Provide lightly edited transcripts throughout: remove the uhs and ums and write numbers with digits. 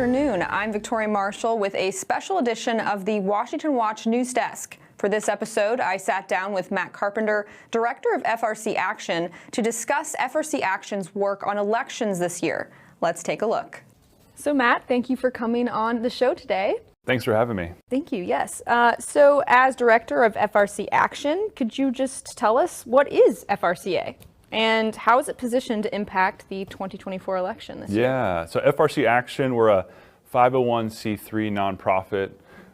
afternoon. I'm Victoria Marshall with a special edition of the Washington Watch News Desk. For this episode, I sat down with Matt Carpenter, Director of FRC Action, to discuss FRC Action's work on elections this year. Let's take a look. So Matt, thank you for coming on the show today. Thanks for having me. Thank you, yes. So as Director of FRC Action, could you just tell us what is FRCA? And how is it positioned to impact the 2024 election this year? Yeah, so FRC Action, we're a 501c3 nonprofit.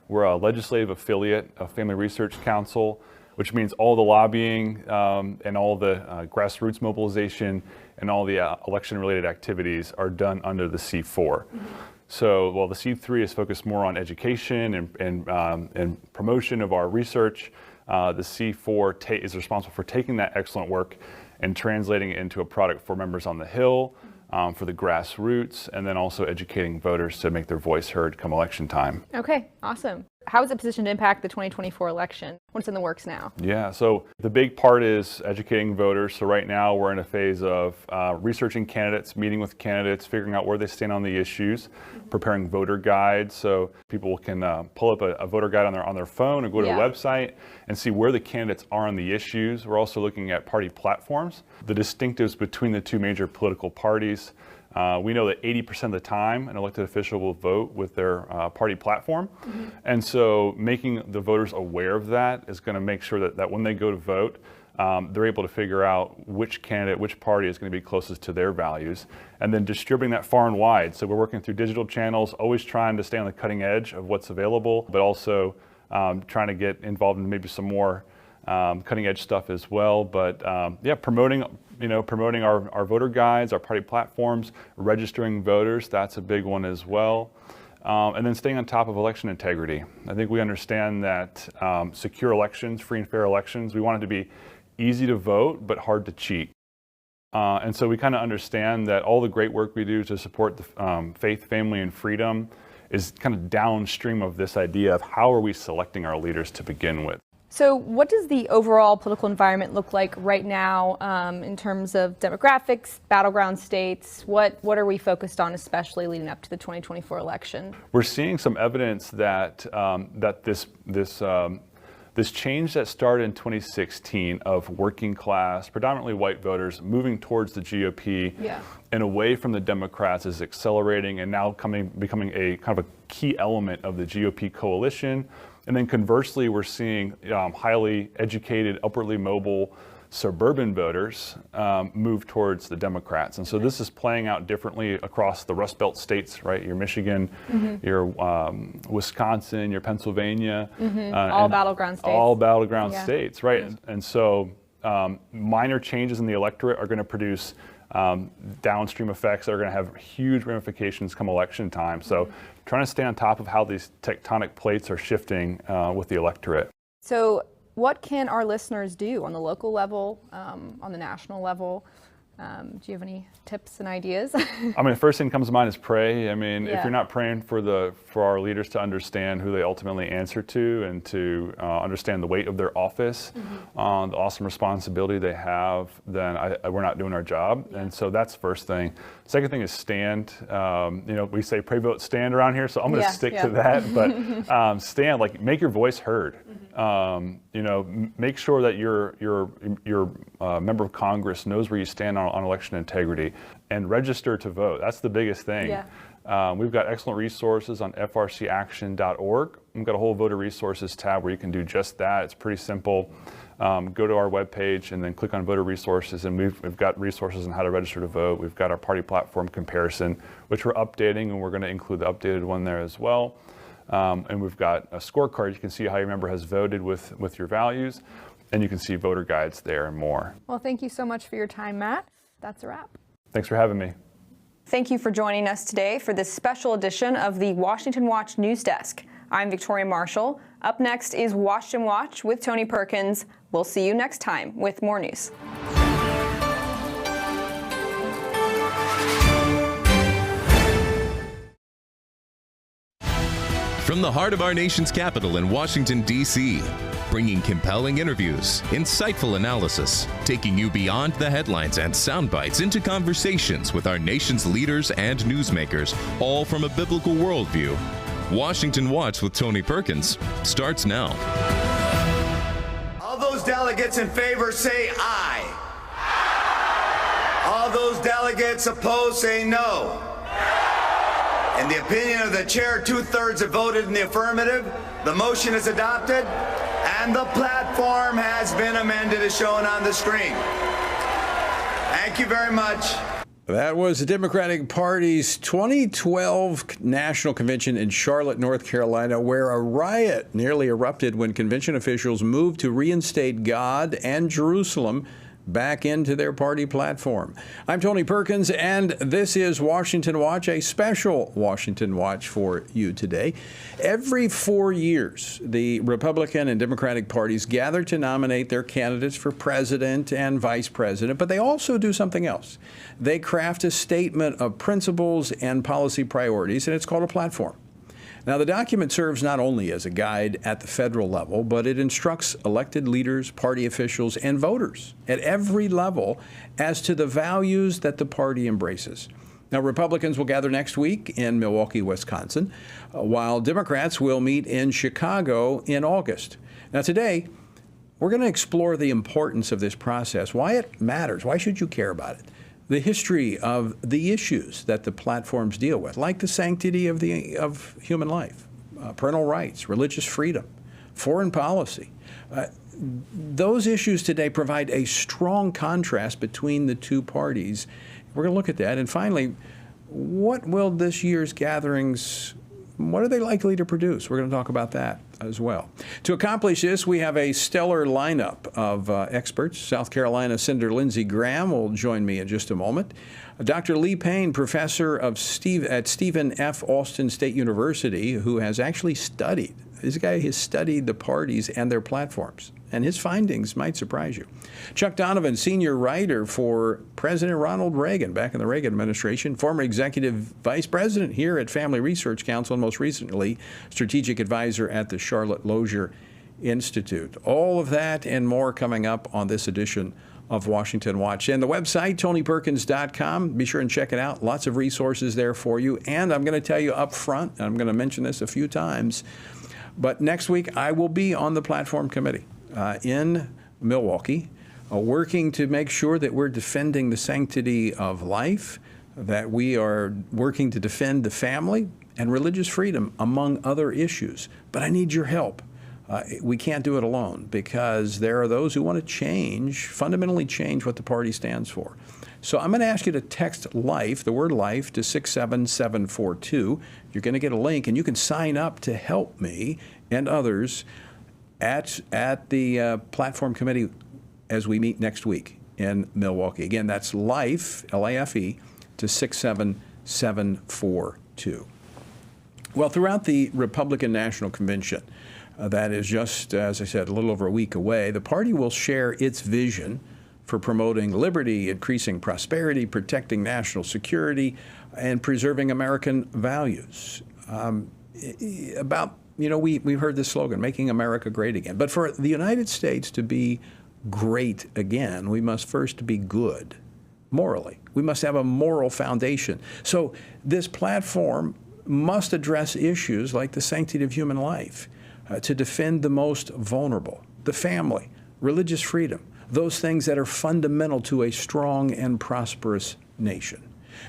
We're a legislative affiliate of Family Research Council, which means all the lobbying and all the grassroots mobilization and all the election-related activities are done under the C4. Mm-hmm. So while the C3 is focused more on education and promotion of our research, the C4 is responsible for taking that excellent work and translating it into a product for members on the Hill, for the grassroots, and then also educating voters to make their voice heard come election time. Okay, awesome. How is it positioned to impact the 2024 election? What's in the works now? Yeah, so the big part is educating voters. So right now we're in a phase of researching candidates, meeting with candidates, figuring out where they stand on the issues, preparing voter guides so people can pull up a voter guide on their phone or go to a website and see where the candidates are on the issues. We're also looking at party platforms, the distinctives between the two major political parties. We know that 80% of the time an elected official will vote with their party platform. Mm-hmm. And so making the voters aware of that is going to make sure that when they go to vote, they're able to figure out which candidate, which party is going to be closest to their values, and then distributing that far and wide. So we're working through digital channels, always trying to stay on the cutting edge of what's available, but also trying to get involved in maybe some more cutting edge stuff as well. But promoting our voter guides, our party platforms, registering voters, that's a big one as well. And then staying on top of election integrity. I think we understand that secure elections, free and fair elections, we want it to be easy to vote, but hard to cheat. And so we kind of understand that all the great work we do to support the faith, family, and freedom is kind of downstream of this idea of how are we selecting our leaders to begin with. So what does the overall political environment look like right now in terms of demographics, battleground states? What are we focused on, especially leading up to the 2024 election? We're seeing some evidence that this change that started in 2016 of working class, predominantly white voters moving towards the GOP and away from the Democrats is accelerating and now becoming a kind of a key element of the GOP coalition. And then conversely, we're seeing highly educated, upwardly mobile suburban voters move towards the Democrats. And so this is playing out differently across the Rust Belt states, right? Your Michigan, your Wisconsin, your Pennsylvania. All battleground states. All battleground states, right? And so minor changes in the electorate are going to produce downstream effects that are going to have huge ramifications come election time. So trying to stay on top of how these tectonic plates are shifting with the electorate. So what can our listeners do on the local level, on the national level? Do you have any tips and ideas? I mean, the first thing that comes to mind is pray. I mean, if you're not praying for our leaders to understand who they ultimately answer to and to understand the weight of their office, the awesome responsibility they have, then we're not doing our job. And so that's the first thing. Second thing is stand. We say pray, vote, stand around here, so I'm going to stick to that. But stand, like make your voice heard. Make sure that your member of Congress knows where you stand on election integrity, and register to vote. That's the biggest thing. We've got excellent resources on frcaction.org. We've got a whole voter resources tab where you can do just that. It's pretty simple. Go to our webpage and then click on voter resources, and we've got resources on how to register to vote. We've got our party platform comparison, which we're updating, and we're going to include the updated one there as well. And we've got a scorecard. You can see how your member has voted with your values, and you can see voter guides there and more. Well, thank you so much for your time, Matt. That's a wrap. Thanks for having me. Thank you for joining us today for this special edition of the Washington Watch News Desk. I'm Victoria Marshall. Up next is Washington Watch with Tony Perkins. We'll see you next time with more news. From the heart of our nation's capital in Washington, D.C., bringing compelling interviews, insightful analysis, taking you beyond the headlines and sound bites into conversations with our nation's leaders and newsmakers, all from a biblical worldview. Washington Watch with Tony Perkins starts now. All those delegates in favor say aye. All those delegates opposed say no. In the opinion of the chair, 2/3 have voted in the affirmative. The motion is adopted, and the platform has been amended as shown on the screen. Thank you very much. That was the Democratic Party's 2012 National Convention in Charlotte, North Carolina, where a riot nearly erupted when convention officials moved to reinstate God and Jerusalem back into their party platform. I'm Tony Perkins, and this is Washington Watch, a special Washington Watch for you today. Every 4 years, the Republican and Democratic parties gather to nominate their candidates for president and vice president, but they also do something else. They craft a statement of principles and policy priorities, and it's called a platform. Now, the document serves not only as a guide at the federal level, but it instructs elected leaders, party officials, and voters at every level as to the values that the party embraces. Now, Republicans will gather next week in Milwaukee, Wisconsin, while Democrats will meet in Chicago in August. Now, today, we're going to explore the importance of this process, why it matters, why should you care about it, the history of the issues that the platforms deal with, like the sanctity of human life, parental rights, religious freedom, foreign policy. Those issues today provide a strong contrast between the two parties. We're going to look at that. And finally, what will this year's gatherings, what are they likely to produce? We're going to talk about that as well. To accomplish this, we have a stellar lineup of experts. South Carolina Senator Lindsey Graham will join me in just a moment. Dr. Lee Payne, professor at Stephen F. Austin State University, who has actually studied, this guy has studied the parties and their platforms, and his findings might surprise you. Chuck Donovan, senior writer for President Ronald Reagan, back in the Reagan administration, former executive vice president here at Family Research Council, and most recently, strategic advisor at the Charlotte Lozier Institute. All of that and more coming up on this edition of Washington Watch. And the website, tonyperkins.com, be sure and check it out. Lots of resources there for you. And I'm going to tell you up front, and I'm going to mention this a few times, but next week I will be on the platform committee in Milwaukee, working to make sure that we're defending the sanctity of life, that we are working to defend the family and religious freedom, among other issues. But I need your help. We can't do it alone, because there are those who want to change, fundamentally change what the party stands for. So I'm going to ask you to text LIFE, the word LIFE, to 67742. You're going to get a link, and you can sign up to help me and others at the platform committee as we meet next week in Milwaukee. Again, that's LIFE, L-I-F-E, to 67742. Well, throughout the Republican National Convention, that is just, as I said, a little over a week away, the party will share its vision for promoting liberty, increasing prosperity, protecting national security, and preserving American values. We've heard this slogan, making America great again. But for the United States to be great again, we must first be good morally. We must have a moral foundation. So this platform must address issues like the sanctity of human life, to defend the most vulnerable, the family, religious freedom, those things that are fundamental to a strong and prosperous nation.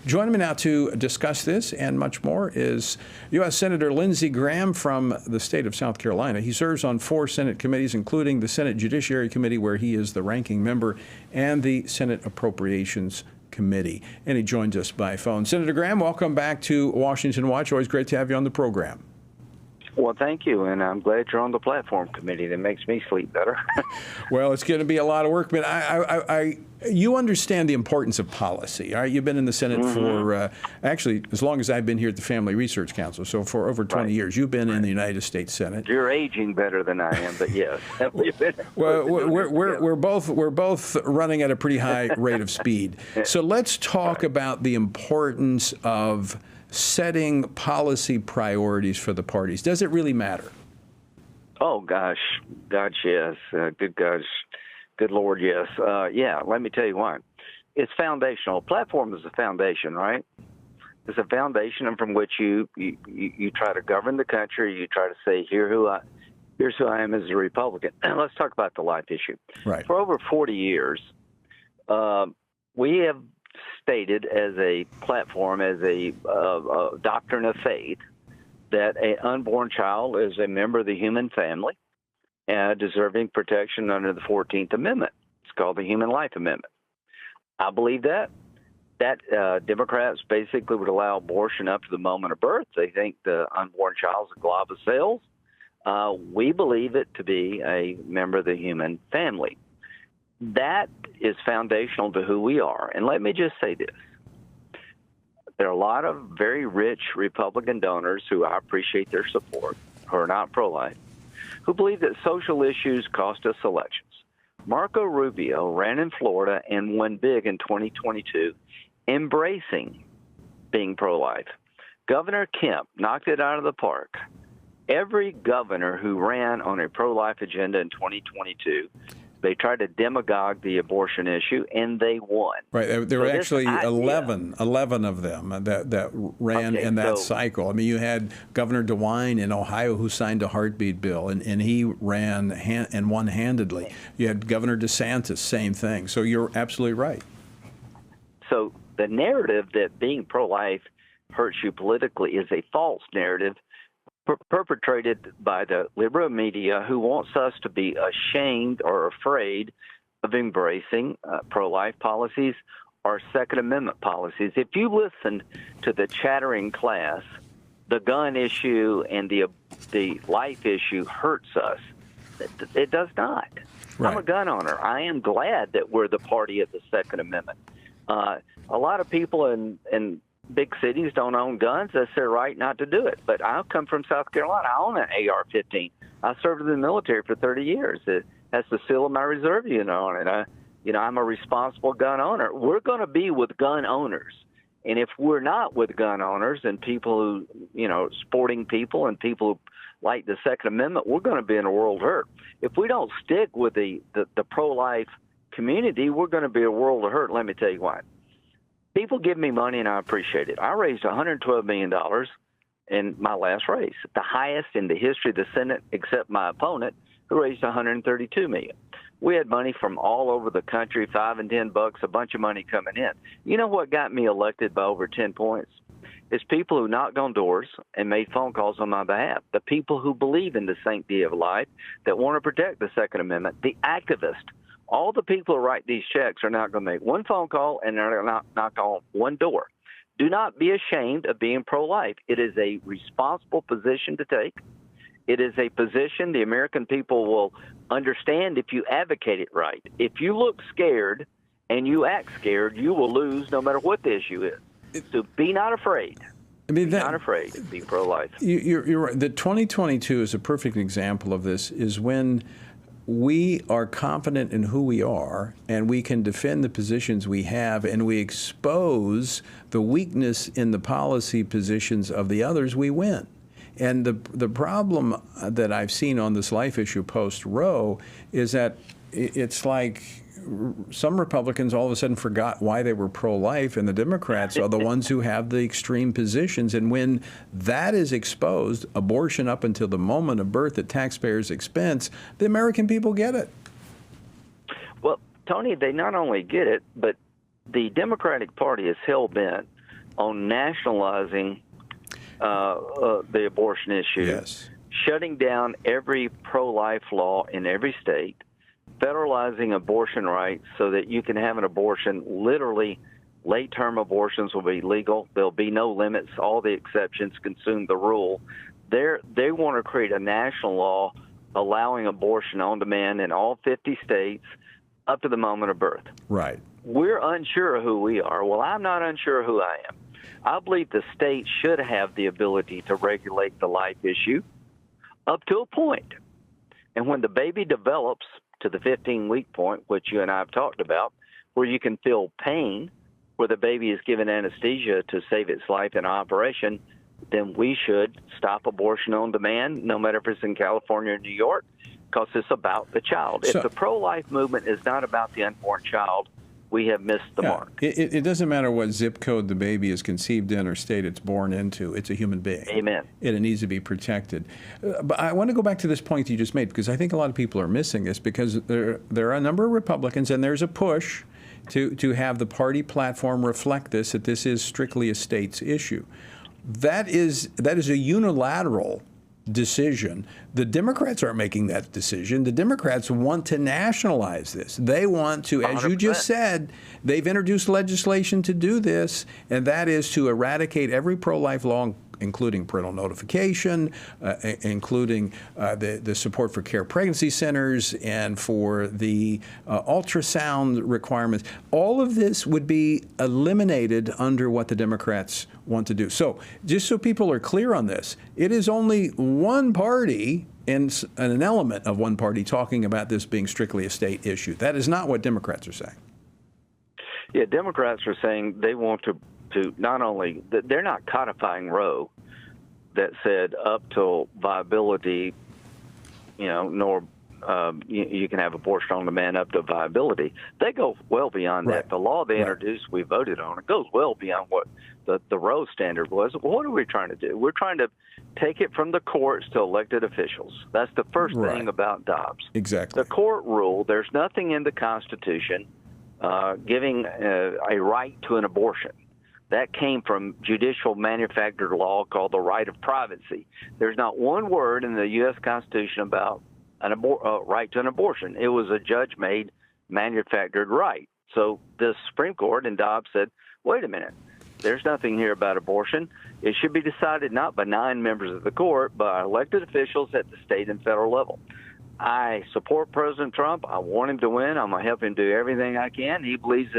Joining me now to discuss this and much more is U.S. Senator Lindsey Graham from the state of South Carolina. He serves on 4 Senate committees, including the Senate Judiciary Committee, where he is the ranking member, and the Senate Appropriations Committee. And he joins us by phone. Senator Graham, welcome back to Washington Watch. Always great to have you on the program. Well, thank you, and I'm glad you're on the platform committee. That makes me sleep better. Well, it's going to be a lot of work, but you understand the importance of policy. All right? You've been in the Senate for, actually, as long as I've been here at the Family Research Council, so for over 20 years. You've been in the United States Senate. You're aging better than I am, but yes. Well, we're both running at a pretty high rate of speed. So let's talk about the importance of setting policy priorities for the parties. Does it really matter? Oh gosh, yes. Good gosh, good Lord, yes. Yeah, let me tell you why. It's foundational. Platform is a foundation, right? It's a foundation from which you try to govern the country. You try to say, here's who I am as a Republican. Let's talk about the life issue. Right. For over 40 years, we have stated as a platform, as a doctrine of faith, that an unborn child is a member of the human family and deserving protection under the 14th Amendment. It's called the Human Life Amendment. I believe that. Democrats basically would allow abortion up to the moment of birth. They think the unborn child's a glob of cells. We believe it to be a member of the human family. That is foundational to who we are. And let me just say this. There are a lot of very rich Republican donors who I appreciate their support, who are not pro-life, who believe that social issues cost us elections. Marco Rubio ran in Florida and won big in 2022, embracing being pro-life. Governor Kemp knocked it out of the park. Every governor who ran on a pro-life agenda in 2022, they tried to demagogue the abortion issue, and they won. Right. There were actually 11 of them that ran in that cycle. I mean, you had Governor DeWine in Ohio who signed a heartbeat bill, and he ran and won handedly. You had Governor DeSantis, same thing. So you're absolutely right. So the narrative that being pro-life hurts you politically is a false narrative perpetrated by the liberal media, who wants us to be ashamed or afraid of embracing pro-life policies or Second Amendment policies. If you listen to the chattering class, the gun issue and the life issue hurts us. It does not. Right. I'm a gun owner. I am glad that we're the party of the Second Amendment. A lot of people in big cities don't own guns. That's their right not to do it. But I come from South Carolina. I own an AR-15. I served in the military for 30 years. It has the seal of my reserve unit on it. I'm a responsible gun owner. We're going to be with gun owners. And if we're not with gun owners and people who, sporting people and people who like the Second Amendment, we're going to be in a world hurt. If we don't stick with the pro-life community, we're going to be a world of hurt. Let me tell you why. People give me money, and I appreciate it. I raised $112 million in my last race, the highest in the history of the Senate, except my opponent, who raised $132 million. We had money from all over the country, $5 and $10, a bunch of money coming in. You know what got me elected by over 10 points? It's people who knocked on doors and made phone calls on my behalf. The people who believe in the sanctity of life, that want to protect the Second Amendment, the activists. All the people who write these checks are not going to make one phone call, and they're not knock on one door. Do not be ashamed of being pro-life. It is a responsible position to take. It is a position the American people will understand if you advocate it right. If you look scared and you act scared, you will lose no matter what the issue is. So be not afraid. Not afraid to be pro-life. You're right. The 2022 is a perfect example of this, is when we are confident in who we are, and we can defend the positions we have, and we expose the weakness in the policy positions of the others, we win. And the problem that I've seen on this life issue post-Roe is that it's like some Republicans all of a sudden forgot why they were pro-life, and the Democrats are the ones who have the extreme positions. And when that is exposed, abortion up until the moment of birth at taxpayers' expense, the American people get it. Well, Tony, they not only get it, but the Democratic Party is hell-bent on nationalizing the abortion issue, yes, shutting down every pro-life law in every state, federalizing abortion rights so that you can have an abortion. Literally, late-term abortions will be legal. There'll be no limits. All the exceptions consume the rule. They want to create a national law allowing abortion on demand in all 50 states up to the moment of birth. Right. We're unsure of who we are. Well, I'm not unsure of who I am. I believe the state should have the ability to regulate the life issue up to a point. And when the baby develops to the 15-week point, which you and I have talked about, where you can feel pain, where the baby is given anesthesia to save its life in an operation, then we should stop abortion on demand, no matter if it's in California or New York, because it's about the child. If the pro-life movement is not about the unborn child, we have missed the mark. It doesn't matter what zip code the baby is conceived in or state it's born into. It's a human being. Amen. And it needs to be protected. But I want to go back to this point you just made, because I think a lot of people are missing this, because there are a number of Republicans, and there's a push to have the party platform reflect this, that this is strictly a state's issue. That is a unilateral decision. The Democrats aren't making that decision. The Democrats want to nationalize this. They want to, as 100%. you just said, they've introduced legislation to do this, and that is to eradicate every pro-life law, including parental notification, including the support for care pregnancy centers and for the ultrasound requirements. All of this would be eliminated under what the Democrats want to do. So just so people are clear on this, it is only one party and an element of one party talking about this being strictly a state issue. That is not what Democrats are saying. Yeah, Democrats are saying they want to not only, they're not codifying Roe that said up till viability, nor you can have abortion on demand up to viability. They go well beyond that. The law they introduced, we voted on, it goes well beyond what the Roe standard was. What are we trying to do? We're trying to take it from the courts to elected officials. That's the first thing about Dobbs. Exactly. The court rule, there's nothing in the Constitution giving a right to an abortion. That came from judicial manufactured law called the right of privacy. There's not one word in the U.S. Constitution about an right to an abortion. It was a judge-made manufactured right. So the Supreme Court in Dobbs said, wait a minute, there's nothing here about abortion. It should be decided not by 9 members of the court, but by elected officials at the state and federal level. I support President Trump. I want him to win. I'm going to help him do everything I can. He believes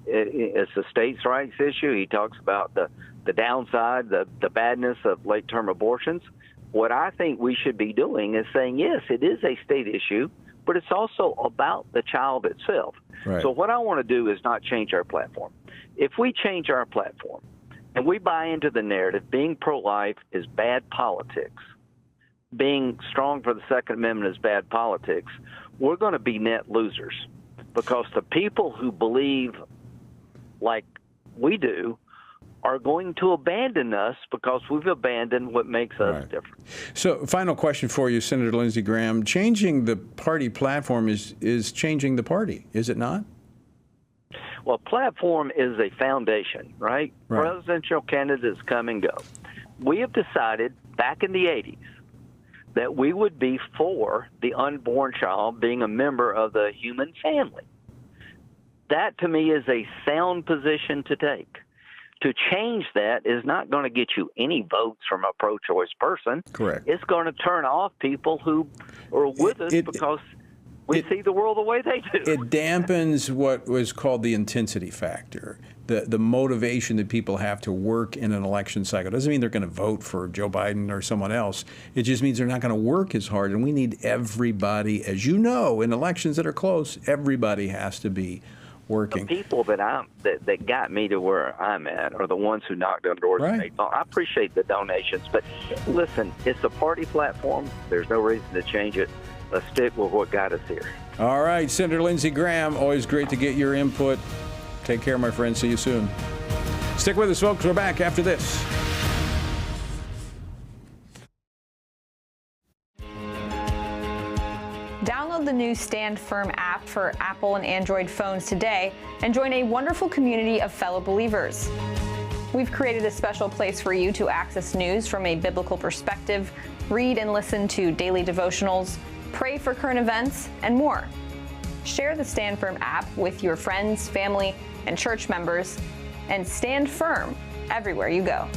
it's a states' rights issue. He talks about the downside, the badness of late-term abortions. What I think we should be doing is saying, yes, it is a state issue, but it's also about the child itself. Right. So what I want to do is not change our platform. If we change our platform and we buy into the narrative, being pro-life is bad politics, being strong for the Second Amendment is bad politics, we're going to be net losers, because the people who believe like we do are going to abandon us because we've abandoned what makes us different. So, final question for you, Senator Lindsey Graham. Changing the party platform is changing the party, is it not? Well, platform is a foundation, right? Presidential candidates come and go. We have decided back in the 80s that we would be for the unborn child being a member of the human family. That, to me, is a sound position to take. To change that is not going to get you any votes from a pro-choice person. Correct. It's going to turn off people who are with us because we see the world the way they do. It dampens what was called the intensity factor, the motivation that people have to work in an election cycle. It doesn't mean they're going to vote for Joe Biden or someone else. It just means they're not going to work as hard. And we need everybody, as you know, in elections that are close, everybody has to be working. The people that got me to where I'm at are the ones who knocked on doors and made phone. I appreciate the donations, but listen, it's a party platform. There's no reason to change it. Let's stick with what got us here. All right, Senator Lindsey Graham, always great to get your input. Take care, my friend. See you soon. Stick with us, folks. We're back after this. Download the new Stand Firm app for Apple and Android phones today and join a wonderful community of fellow believers. We've created a special place for you to access news from a biblical perspective, read and listen to daily devotionals, pray for current events, and more. Share the Stand Firm app with your friends, family, and church members, and stand firm everywhere you go.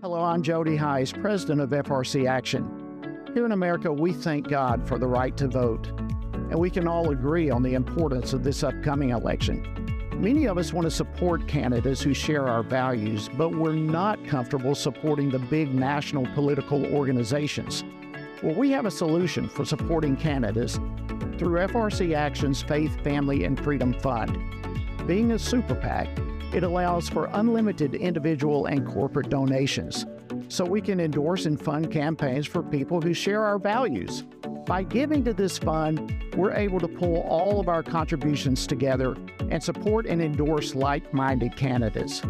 Hello, I'm Jody Heiss, president of FRC Action. Here in America, we thank God for the right to vote, and we can all agree on the importance of this upcoming election. Many of us want to support candidates who share our values, but we're not comfortable supporting the big national political organizations. Well, we have a solution for supporting candidates through FRC Action's Faith, Family, and Freedom Fund. Being a super PAC, It allows for unlimited individual and corporate donations, so we can endorse and fund campaigns for people who share our values. By giving to this fund, we're able to pull all of our contributions together and support and endorse like-minded candidates.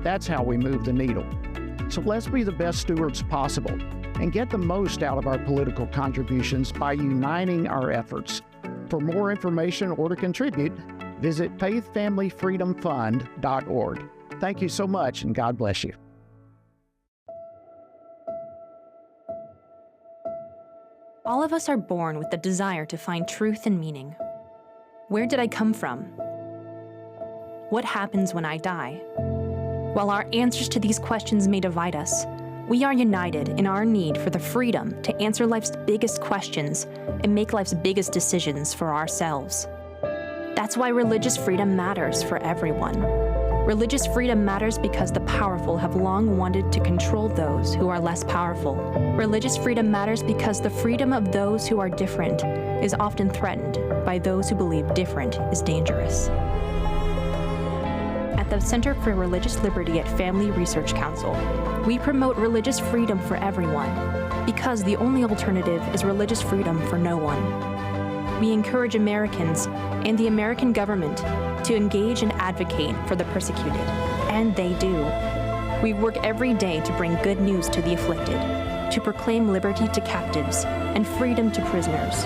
That's how we move the needle. So let's be the best stewards possible and get the most out of our political contributions by uniting our efforts. For more information or to contribute, visit faithfamilyfreedomfund.org. Thank you so much, and God bless you. All of us are born with the desire to find truth and meaning. Where did I come from? What happens when I die? While our answers to these questions may divide us, we are united in our need for the freedom to answer life's biggest questions and make life's biggest decisions for ourselves. That's why religious freedom matters for everyone. Religious freedom matters because the powerful have long wanted to control those who are less powerful. Religious freedom matters because the freedom of those who are different is often threatened by those who believe different is dangerous. At the Center for Religious Liberty at Family Research Council, we promote religious freedom for everyone because the only alternative is religious freedom for no one. We encourage Americans and the American government to engage and advocate for the persecuted, and they do. We work every day to bring good news to the afflicted, to proclaim liberty to captives and freedom to prisoners.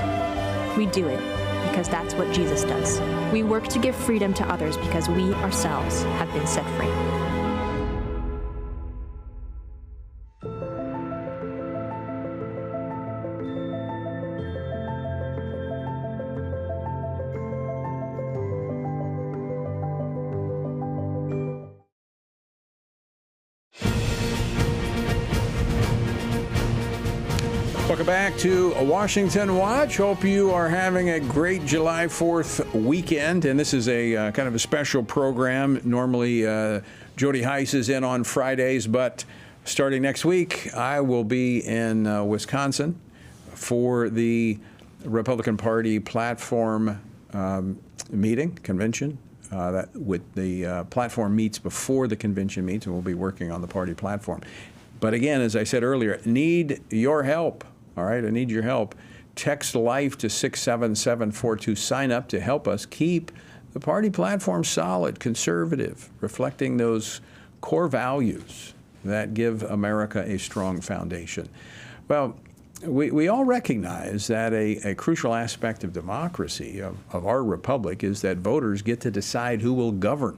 We do it because that's what Jesus does. We work to give freedom to others because we ourselves have been set free. Welcome back to Washington Watch. Hope you are having a great July 4th weekend. And this is a kind of a special program. Normally, Jody Heiss is in on Fridays, but starting next week, I will be in Wisconsin for the Republican Party platform convention. The platform meets before the convention meets, and we'll be working on the party platform. But again, as I said earlier, need your help. All right, I need your help. Text LIFE to 67742. Sign up to help us keep the party platform solid, conservative, reflecting those core values that give America a strong foundation. Well, we all recognize that a crucial aspect of democracy, of our republic, is that voters get to decide who will govern.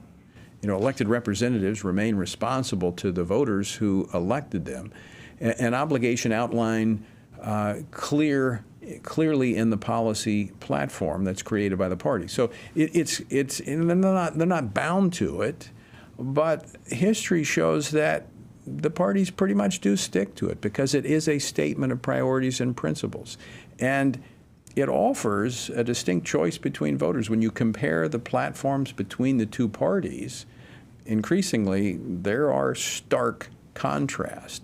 You know, elected representatives remain responsible to the voters who elected them. An obligation outlined clearly in the policy platform that's created by the party. So they're not bound to it, but history shows that the parties pretty much do stick to it because it is a statement of priorities and principles. And it offers a distinct choice between voters. When you compare the platforms between the two parties, increasingly there are stark contrasts.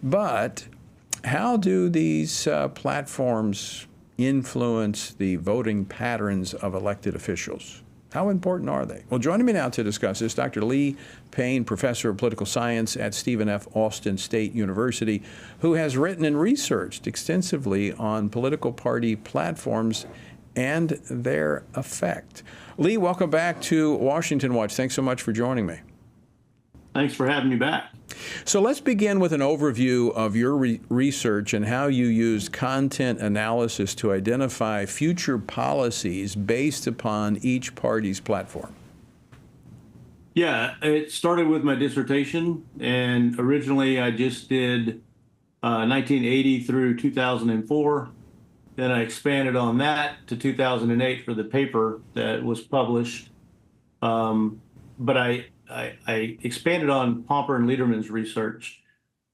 But how do these platforms influence the voting patterns of elected officials? How important are they? Well, joining me now to discuss this, Dr. Lee Payne, professor of political science at Stephen F. Austin State University, who has written and researched extensively on political party platforms and their effect. Lee, welcome back to Washington Watch. Thanks so much for joining me. Thanks for having me back. So let's begin with an overview of your research and how you used content analysis to identify future policies based upon each party's platform. Yeah, it started with my dissertation, and originally I just did 1980 through 2004. Then I expanded on that to 2008 for the paper that was published. But I expanded on Pomper and Lederman's research,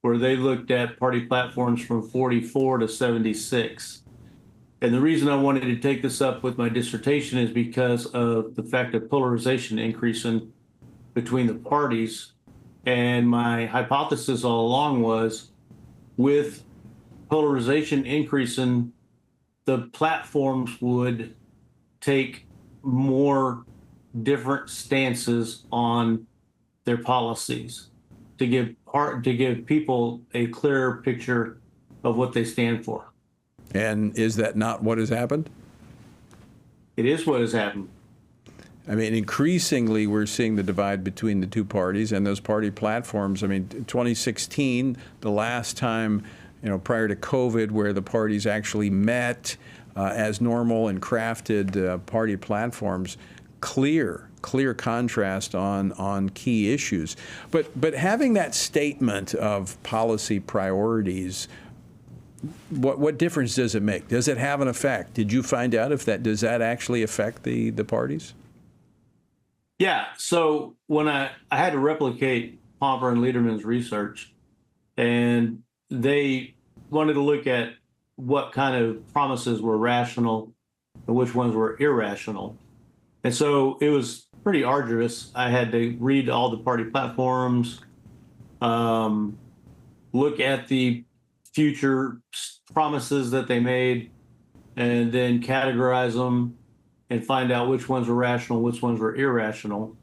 where they looked at party platforms from 44 to 76. And the reason I wanted to take this up with my dissertation is because of the fact of polarization increasing between the parties. And my hypothesis all along was, with polarization increasing, the platforms would take more different stances on their policies to give people a clearer picture of what they stand for. And is that not what has happened? It is what has happened. I mean, increasingly, we're seeing the divide between the two parties and those party platforms. I mean, 2016, the last time, prior to COVID, where the parties actually met as normal and crafted party platforms, clear contrast on key issues. But having that statement of policy priorities, what difference does it make? Does it have an effect? Did you find out does that actually affect the parties? Yeah. So when I had to replicate Pomper and Lederman's research, and they wanted to look at what kind of promises were rational and which ones were irrational. And so it was pretty arduous. I had to read all the party platforms, look at the future promises that they made, and then categorize them and find out which ones were rational, which ones were irrational.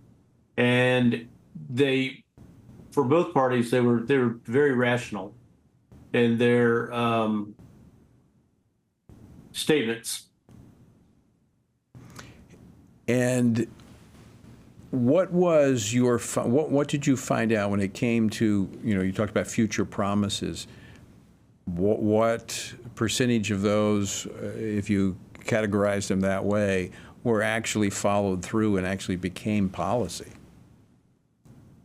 And for both parties, they were very rational in their statements. And what was what did you find out when it came to, you talked about future promises? What percentage of those, if you categorized them that way, were actually followed through and actually became policy?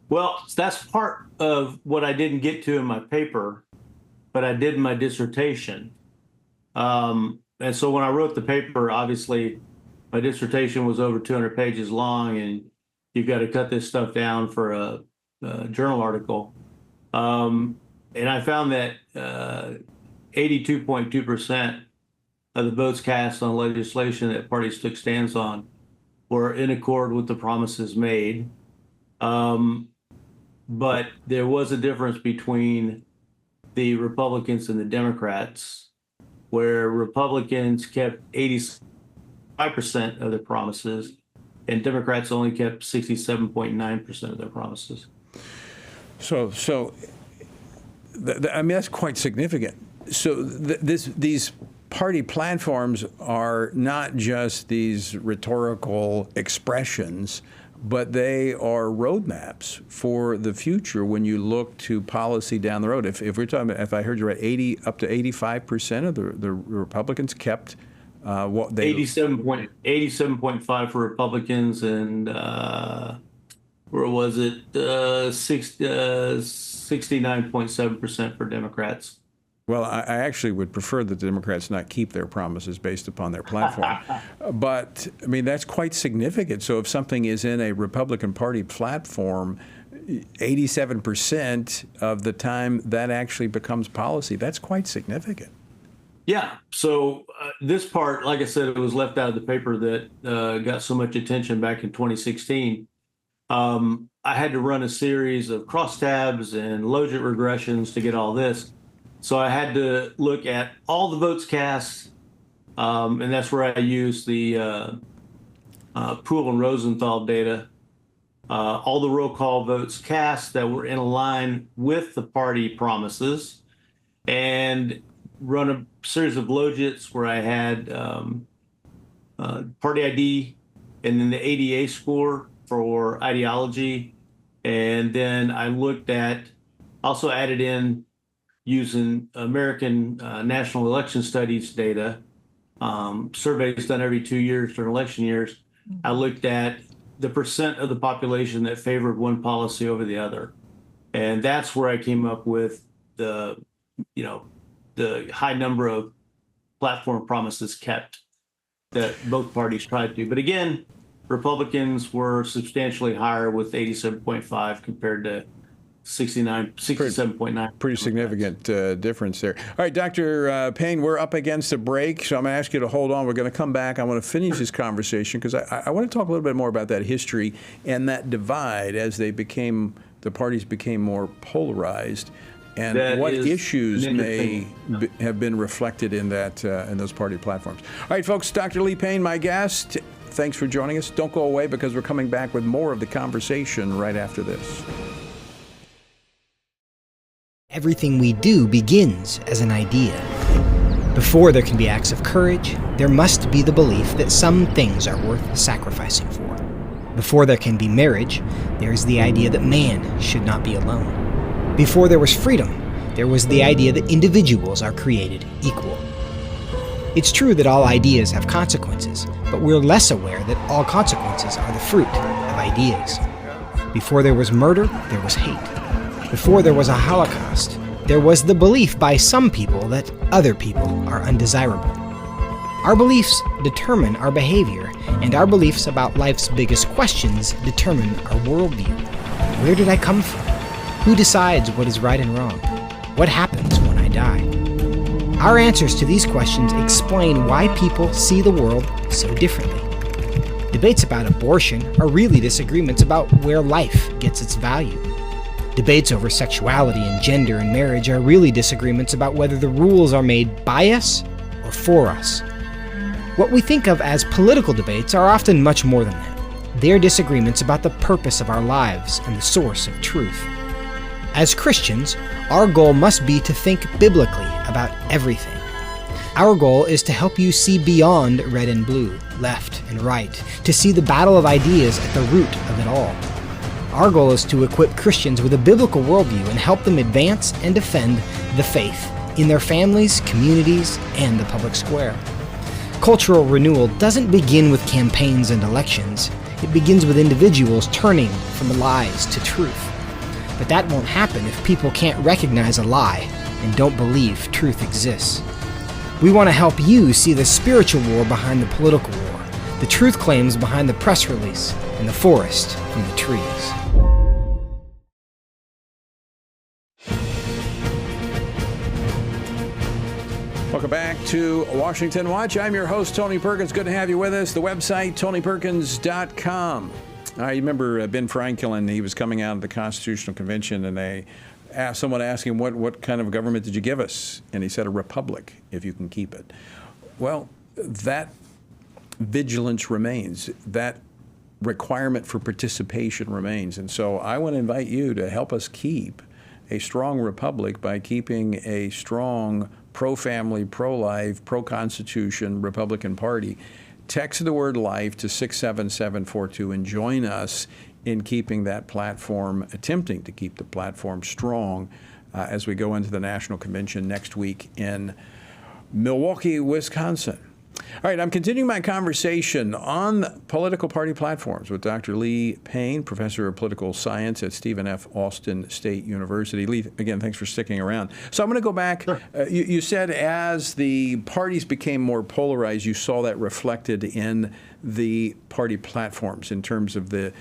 Well, that's part of what I didn't get to in my paper, but I did in my dissertation. And so when I wrote the paper, obviously, my dissertation was over 200 pages long, and you've got to cut this stuff down for a journal article. And I found that 82.2% of the votes cast on legislation that parties took stands on were in accord with the promises made. But there was a difference between the Republicans and the Democrats, where Republicans kept 85% of their promises and Democrats only kept 67.9% of their promises. So I mean, that's quite significant. So these party platforms are not just these rhetorical expressions, but they are roadmaps for the future when you look to policy down the road. If we're talking about, if I heard you right, up to 85% of the Republicans kept what they 87.5 for Republicans, and where was it? 69.7% for Democrats. Well, I actually would prefer that the Democrats not keep their promises based upon their platform. But, I mean, that's quite significant. So if something is in a Republican Party platform, 87% of the time that actually becomes policy. That's quite significant. Yeah. So this part, like I said, it was left out of the paper that got so much attention back in 2016. I had to run a series of crosstabs and logit regressions to get all this. So I had to look at all the votes cast, and that's where I used the Poole and Rosenthal data, all the roll call votes cast that were in line with the party promises, and run a series of logits where I had party ID and then the ADA score for ideology. And then I also added in, using American National Election Studies data, surveys done every 2 years during election years. I looked at the percent of the population that favored one policy over the other. And that's where I came up with the high number of platform promises kept that both parties tried to. But again, Republicans were substantially higher with 87.5 compared to 67.9. Pretty significant difference there. All right, Dr. Payne, we're up against a break, so I'm going to ask you to hold on. We're going to come back. I want to finish this conversation because I want to talk a little bit more about that history and that divide as the parties became more polarized, and what issues may have been reflected in that in those party platforms. All right, folks, Dr. Lee Payne, my guest. Thanks for joining us. Don't go away because we're coming back with more of the conversation right after this. Everything we do begins as an idea. Before there can be acts of courage, there must be the belief that some things are worth sacrificing for. Before there can be marriage, there is the idea that man should not be alone. Before there was freedom, there was the idea that individuals are created equal. It's true that all ideas have consequences, but we're less aware that all consequences are the fruit of ideas. Before there was murder, there was hate. Before there was a Holocaust, there was the belief by some people that other people are undesirable. Our beliefs determine our behavior, and our beliefs about life's biggest questions determine our worldview. Where did I come from? Who decides what is right and wrong? What happens when I die? Our answers to these questions explain why people see the world so differently. Debates about abortion are really disagreements about where life gets its value. Debates over sexuality and gender and marriage are really disagreements about whether the rules are made by us or for us. What we think of as political debates are often much more than that. They're disagreements about the purpose of our lives and the source of truth. As Christians, our goal must be to think biblically about everything. Our goal is to help you see beyond red and blue, left and right, to see the battle of ideas at the root of it all. Our goal is to equip Christians with a biblical worldview and help them advance and defend the faith in their families, communities, and the public square. Cultural renewal doesn't begin with campaigns and elections. It begins with individuals turning from lies to truth. But that won't happen if people can't recognize a lie and don't believe truth exists. We want to help you see the spiritual war behind the political war, the truth claims behind the press release, and the forest from the trees. Welcome back to Washington Watch. I'm your host, Tony Perkins. Good to have you with us. The website, tonyperkins.com. I remember Ben Franklin, he was coming out of the Constitutional Convention, and someone asked him, what kind of government did you give us? And he said, a republic, if you can keep it. Well, that vigilance remains. That requirement for participation remains. And so I want to invite you to help us keep a strong republic by keeping a strong pro-family, pro-life, pro-Constitution Republican Party. Text the word life to 67742 and join us in keeping that platform, attempting to keep the platform strong as we go into the National Convention next week in Milwaukee, Wisconsin. All right, I'm continuing my conversation on political party platforms with Dr. Lee Payne, professor of political science at Stephen F. Austin State University. Lee, again, thanks for sticking around. So I'm going to go back. Sure. You said as the parties became more polarized, you saw that reflected in the party platforms in terms of the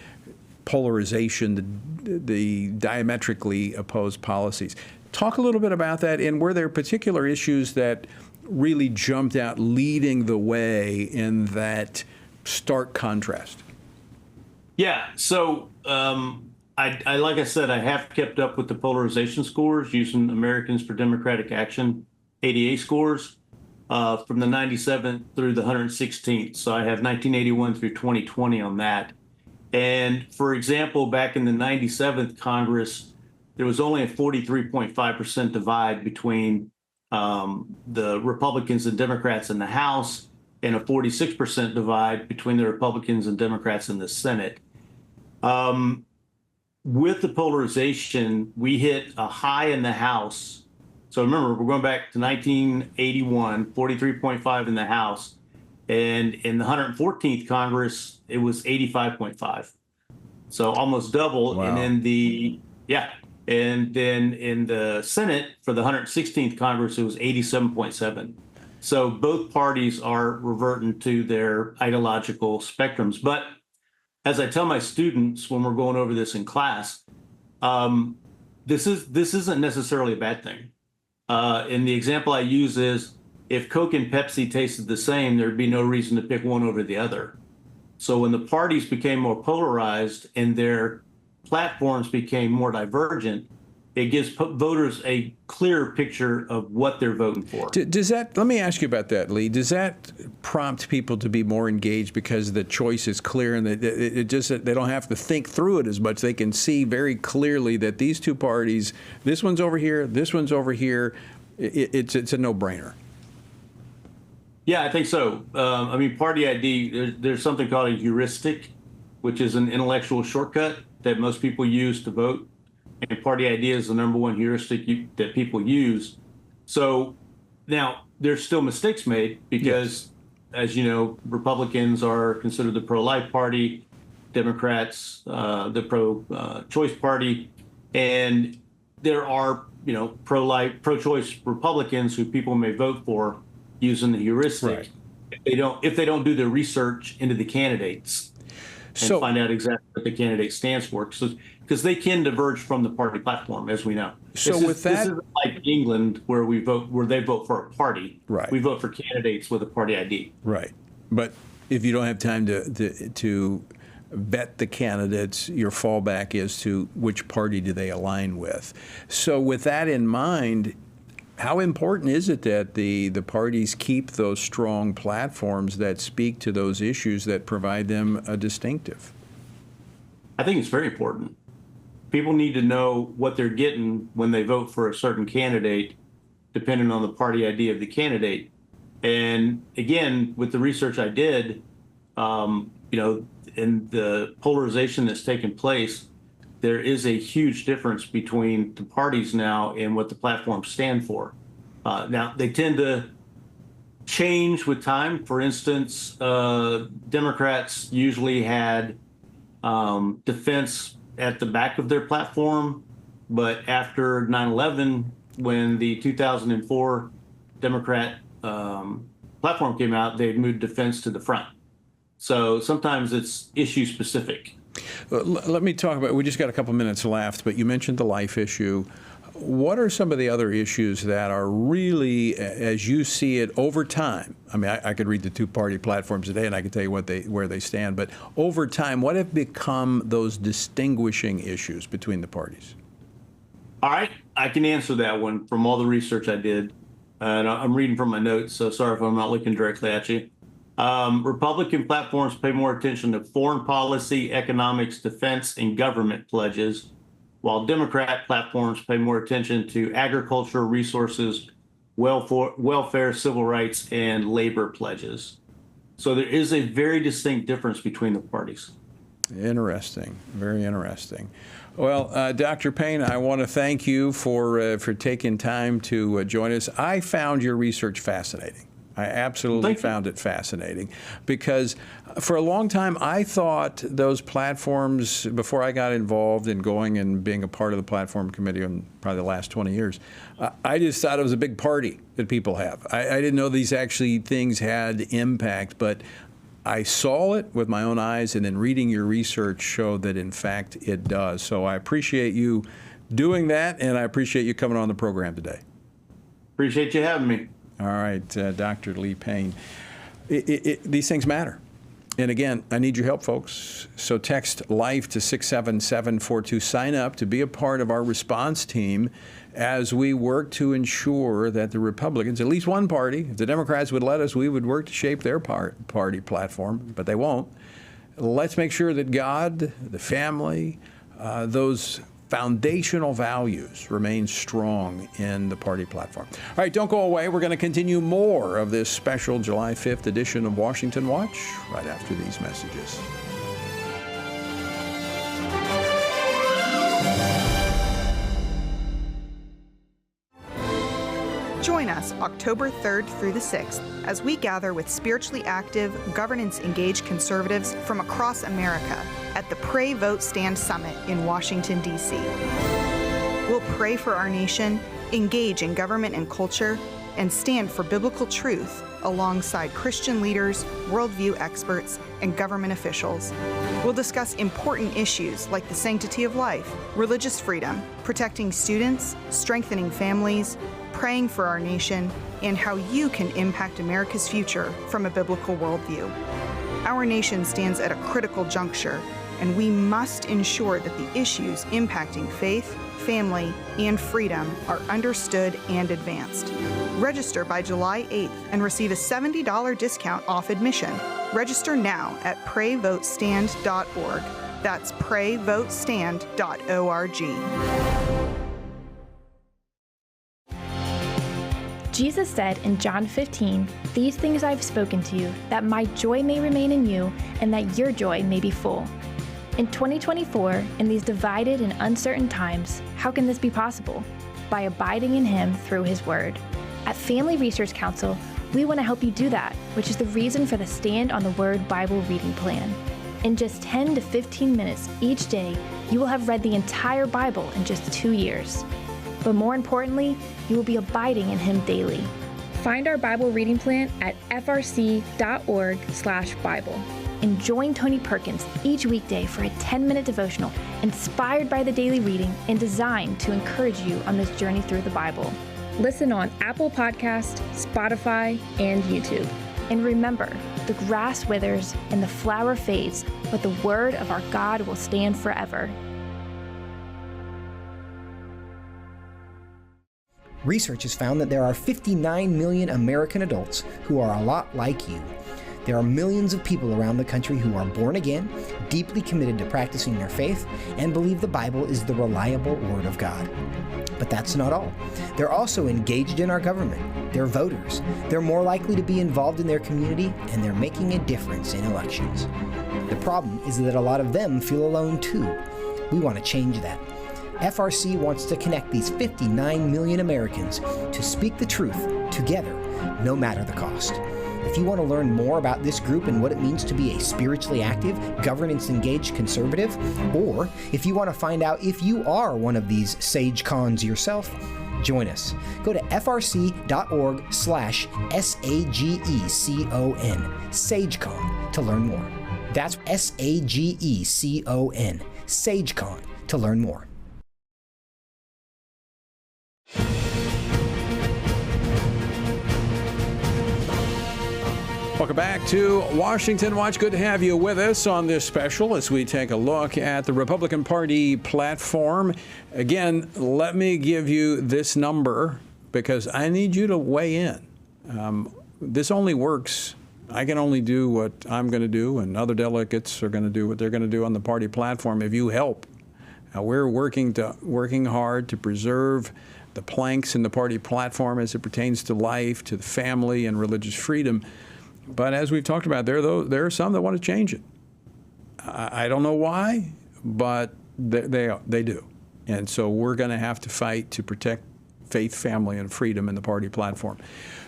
polarization, the diametrically opposed policies. Talk a little bit about that, and were there particular issues that really jumped out leading the way in that stark contrast? Yeah, so I like I said, I have kept up with the polarization scores using Americans for Democratic Action ADA scores from the 97th through the 116th. So I have 1981 through 2020 on that. And for example, back in the 97th Congress, there was only a 43.5% divide between the Republicans and Democrats in the House, and a 46% divide between the Republicans and Democrats in the Senate. With the polarization, we hit a high in the House. So remember, we're going back to 1981, 43.5 in the House. And in the 114th Congress, it was 85.5. So almost double. Wow. And then in the Senate, for the 116th Congress, it was 87.7. So both parties are reverting to their ideological spectrums. But as I tell my students when we're going over this in class, this isn't necessarily a bad thing. And the example I use is, if Coke and Pepsi tasted the same, there'd be no reason to pick one over the other. So when the parties became more polarized and their platforms became more divergent, it gives voters a clearer picture of what they're voting for. Does that, let me ask you about that, Lee. Does that prompt people to be more engaged because the choice is clear and they don't have to think through it as much? They can see very clearly that these two parties, this one's over here, this one's over here. It's a no-brainer. Yeah, I think so. I mean, party ID, there's something called a heuristic, which is an intellectual shortcut that most people use to vote. And party ID is the number one heuristic that people use. So now there's still mistakes made because, as you know, Republicans are considered the pro-life party, Democrats the pro-choice party, and there are, you know, pro-life, pro-choice Republicans who people may vote for using the heuristic. Right. If they don't do their research into the candidates and find out exactly what the candidate stands for, because they can diverge from the party platform, as we know. So this isn't like England, where they vote for a party. Right. We vote for candidates with a party ID. Right. But if you don't have time to vet the candidates, your fallback is to which party do they align with. So with that in mind, how important is it that the parties keep those strong platforms that speak to those issues that provide them a distinctive? I think it's very important. People need to know what they're getting when they vote for a certain candidate, depending on the party ID of the candidate. And again, with the research I did, you know, in the polarization that's taken place, there is a huge difference between the parties now and what the platforms stand for. Now, they tend to change with time. For instance, Democrats usually had defense at the back of their platform, but after 9/11, when the 2004 Democrat platform came out, they moved defense to the front. So sometimes it's issue specific. Let me talk about, we just got a couple minutes left, but you mentioned the life issue. What are some of the other issues that are really, as you see it over time? I mean, I could read the two-party platforms today and I could tell you where they stand, but over time, what have become those distinguishing issues between the parties? All right, I can answer that one from all the research I did. And I'm reading from my notes, so sorry if I'm not looking directly at you. Republican platforms pay more attention to foreign policy, economics, defense, and government pledges, while Democrat platforms pay more attention to agriculture, resources, welfare, civil rights, and labor pledges. So there is a very distinct difference between the parties. Interesting, very interesting. Well, Dr. Payne, I want to thank you for taking time to join us. I found your research fascinating. I absolutely found it fascinating because for a long time I thought those platforms, before I got involved in going and being a part of the platform committee in probably the last 20 years, I just thought it was a big party that people have. I didn't know these actually things had impact, but I saw it with my own eyes, and then reading your research showed that in fact it does. So I appreciate you doing that, and I appreciate you coming on the program today. Appreciate you having me. All right, Dr. Lee Payne. These things matter. And again, I need your help, folks. So text LIFE to 67742. Sign up to be a part of our response team as we work to ensure that the Republicans, at least one party, if the Democrats would let us, we would work to shape their party platform, but they won't. Let's make sure that God, the family, those foundational values remain strong in the party platform. All right, don't go away. We're going to continue more of this special July 5th edition of Washington Watch right after these messages. Join us October 3rd through the 6th as we gather with spiritually active, governance-engaged conservatives from across America at the Pray, Vote, Stand Summit in Washington, D.C. We'll pray for our nation, engage in government and culture, and stand for biblical truth alongside Christian leaders, worldview experts, and government officials. We'll discuss important issues like the sanctity of life, religious freedom, protecting students, strengthening families, praying for our nation, and how you can impact America's future from a biblical worldview. Our nation stands at a critical juncture, and we must ensure that the issues impacting faith, family, and freedom are understood and advanced. Register by July 8th and receive a $70 discount off admission. Register now at PrayVoteStand.org. That's PrayVoteStand.org. Jesus said in John 15, "These things I've spoken to you, that my joy may remain in you, and that your joy may be full." In 2024, in these divided and uncertain times, how can this be possible? By abiding in Him through His Word. At Family Research Council, we want to help you do that, which is the reason for the Stand on the Word Bible reading plan. In just 10 to 15 minutes each day, you will have read the entire Bible in just 2 years. But more importantly, you will be abiding in Him daily. Find our Bible reading plan at frc.org/Bible. And join Tony Perkins each weekday for a 10-minute devotional inspired by the daily reading and designed to encourage you on this journey through the Bible. Listen on Apple Podcasts, Spotify, and YouTube. And remember, the grass withers and the flower fades, but the word of our God will stand forever. Research has found that there are 59 million American adults who are a lot like you. There are millions of people around the country who are born again, deeply committed to practicing their faith, and believe the Bible is the reliable Word of God. But that's not all. They're also engaged in our government. They're voters. They're more likely to be involved in their community, and they're making a difference in elections. The problem is that a lot of them feel alone too. We want to change that. FRC wants to connect these 59 million Americans to speak the truth together, no matter the cost. If you want to learn more about this group and what it means to be a spiritually active, governance-engaged conservative, or if you want to find out if you are one of these sage cons yourself, join us. Go to frc.org/SAGECON, SageCon, to learn more. That's SAGECON, SageCon, to learn more. Welcome back to Washington Watch. Good to have you with us on this special as we take a look at the Republican Party platform. Again, let me give you this number because I need you to weigh in. This only works. I can only do what I'm going to do, and other delegates are going to do what they're going to do on the party platform if you help. We're working hard to preserve the planks in the party platform as it pertains to life, to the family, and religious freedom. But as we've talked about, there are some that want to change it. I don't know why, but they do. And so we're going to have to fight to protect faith, family, and freedom in the party platform.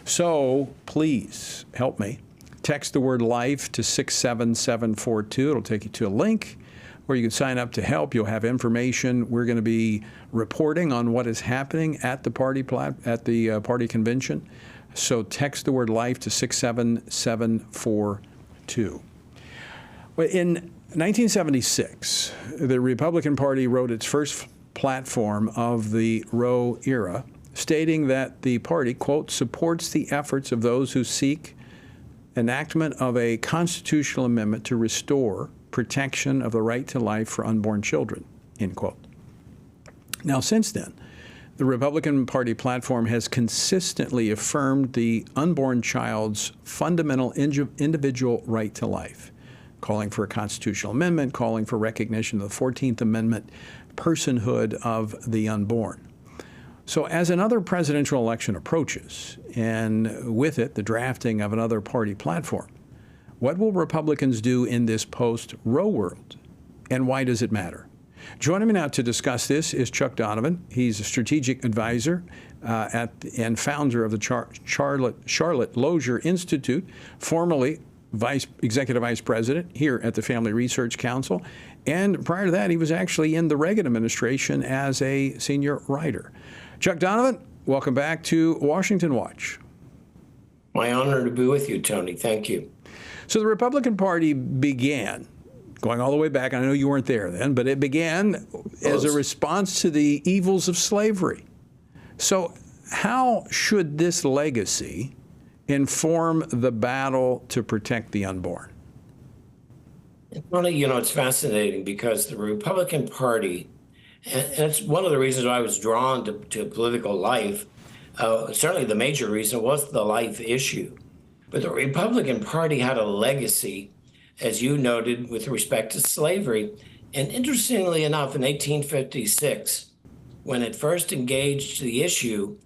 So please help me. Text the word LIFE to 67742. It'll take you to a link where you can sign up to help. You'll have information. We're going to be reporting on what is happening at the party convention. So text the word LIFE to 67742. In 1976, the Republican Party wrote its first platform of the Roe era, stating that the party, quote, supports the efforts of those who seek enactment of a constitutional amendment to restore protection of the right to life for unborn children, end quote. Now, since then, the Republican Party platform has consistently affirmed the unborn child's fundamental individual right to life, calling for a constitutional amendment, calling for recognition of the 14th Amendment personhood of the unborn. So as another presidential election approaches, and with it the drafting of another party platform, what will Republicans do in this post-Roe world, and why does it matter? Joining me now to discuss this is Chuck Donovan. He's a strategic advisor and founder of the Charlotte Lozier Institute, formerly executive vice president here at the Family Research Council. And prior to that, he was actually in the Reagan administration as a senior writer. Chuck Donovan, welcome back to Washington Watch. My honor to be with you, Tony. Thank you. So the Republican Party began, going all the way back, I know you weren't there then, but it began as a response to the evils of slavery. So how should this legacy inform the battle to protect the unborn? Well, it's fascinating because the Republican Party And it's one of the reasons why I was drawn to political life. Certainly the major reason was the life issue. But the Republican Party had a legacy, as you noted, with respect to slavery. And interestingly enough, in 1856, when it first engaged the issue,